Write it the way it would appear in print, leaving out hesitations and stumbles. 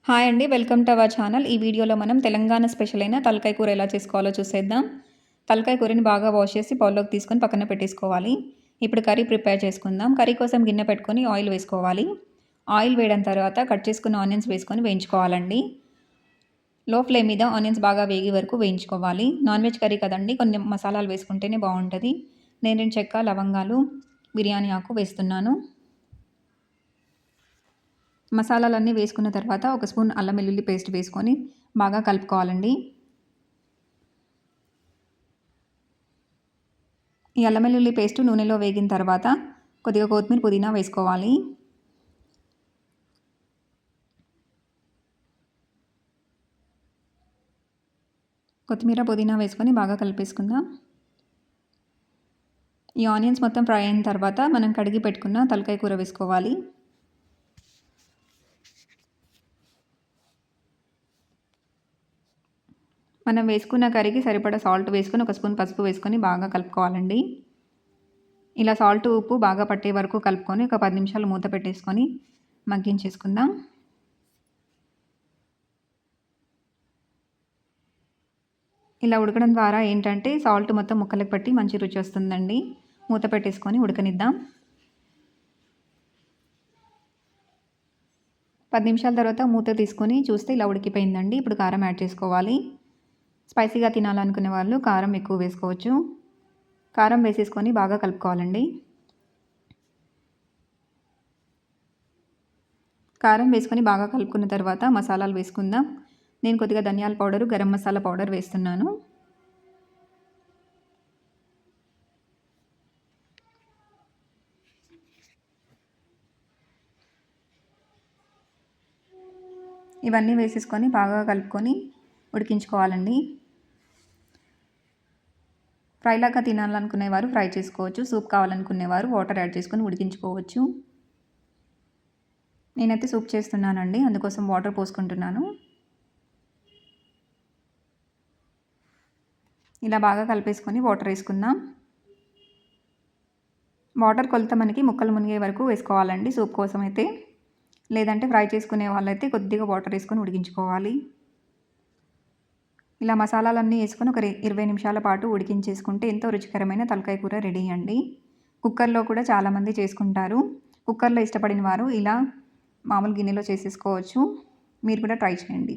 Hi అండి. Welcome to our channel. ఈ వీడియోలో మనం తెలంగాణ స్పెషల్ అయిన తలకాయ కూర ఎలా చేసుకోవాలో చూసేద్దాం. తలకాయ కూరని బాగా వాష్ చేసి బౌల్‌లోకి తీసుకొని పక్కన పెట్టేసుకోవాలి. ఇప్పుడు కర్రీ ప్రిపేర్ చేసుకుందాం. కర్రీ కోసం గిన్నె పెట్టుకొని ఆయిల్ వేసుకోవాలి. ఆయిల్ వేడైన తర్వాత కట్ చేసుకున్న ఆనియన్స్ వేసుకొని వేయించుకోవాలండి. లో ఫ్లేమ్ మీద ఆనియన్స్ బాగా వేగే వరకు వేయించుకోవాలి. నాన్ వెజ్ కర్రీ కదండీ, కొన్ని మసాలాలు వేసుకుంటేనే బావుంటది. నేను 2 చెక్క, లవంగాలు, బిర్యానీ ఆకు వేస్తున్నాను. మసాలాలన్నీ వేసుకున్న తర్వాత ఒక స్పూన్ అల్లం వెల్లుల్లి పేస్ట్ వేసుకొని బాగా కలుపుకోవాలండి. ఈ అల్లం వెల్లుల్లి పేస్ట్ నూనెలో వేగిన తర్వాత కొద్దిగా కొత్తిమీర, పుదీనా వేసుకోవాలి. కొత్తిమీర, పుదీనా వేసుకొని బాగా కలిపేసుకుందాం. ఈ ఆనియన్స్ మొత్తం ఫ్రై అయిన తర్వాత మనం కడిగి పెట్టుకున్న తలకాయ కూర వేసుకోవాలి. మనం వేసుకున్న కర్రీకి సరిపడా సాల్ట్ వేసుకొని ఒక స్పూన్ పసుపు వేసుకొని బాగా కలుపుకోవాలండి. ఇలా సాల్ట్, ఉప్పు బాగా పట్టే వరకు కలుపుకొని ఒక 10 నిమిషాలు మూత పెట్టేసుకొని మగ్గించేసుకుందాం. ఇలా ఉడకడం ద్వారా ఏంటంటే సాల్ట్ మొత్తం ముక్కలకు పట్టి మంచి రుచి వస్తుందండి. మూత పెట్టేసుకొని ఉడకనిద్దాం. 10 నిమిషాల తర్వాత మూత తీసుకొని చూస్తే ఇలా ఉడికిపోయిందండి. ఇప్పుడు కారం యాడ్ చేసుకోవాలి. స్పైసీగా తినాలనుకునే వాళ్ళు కారం ఎక్కువ వేసుకోవచ్చు. కారం వేసేసుకొని బాగా కలుపుకోవాలండి. కారం వేసుకొని బాగా కలుపుకున్న తర్వాత మసాలాలు వేసుకుందాం. నేను కొద్దిగా ధనియాల పౌడరు, గరం మసాలా పౌడర్ వేస్తున్నాను. ఇవన్నీ వేసేసుకొని బాగా కలుపుకొని ఉడికించుకోవాలండి. ఫ్రైలాగా తినాలనుకునేవారు ఫ్రై చేసుకోవచ్చు. సూప్ కావాలనుకునేవారు వాటర్ యాడ్ చేసుకొని ఉడికించుకోవచ్చు. నేనైతే సూప్ చేస్తున్నానండి, అందుకోసం వాటర్ పోసుకుంటున్నాను. ఇలా బాగా కలిపేసుకొని వాటర్ వేసుకుందాం. వాటర్ కొలత మనకి ముక్కలు మునిగే వరకు వేసుకోవాలండి సూప్ కోసం అయితే. లేదంటే ఫ్రై చేసుకునే వాళ్ళైతే కొద్దిగా వాటర్ వేసుకొని ఉడికించుకోవాలి. ఇలా మసాలాలన్నీ వేసుకొని ఒక 20 నిమిషాల పాటు ఉడికించేసుకుంటే ఎంతో రుచికరమైన తలకాయ కూర రెడీ అండి. కుక్కర్లో కూడా చాలామంది చేసుకుంటారు. కుక్కర్లో ఇష్టపడిన వారు ఇలా మామూలు గిన్నెలో చేసేసుకోవచ్చు. మీరు కూడా ట్రై చేయండి.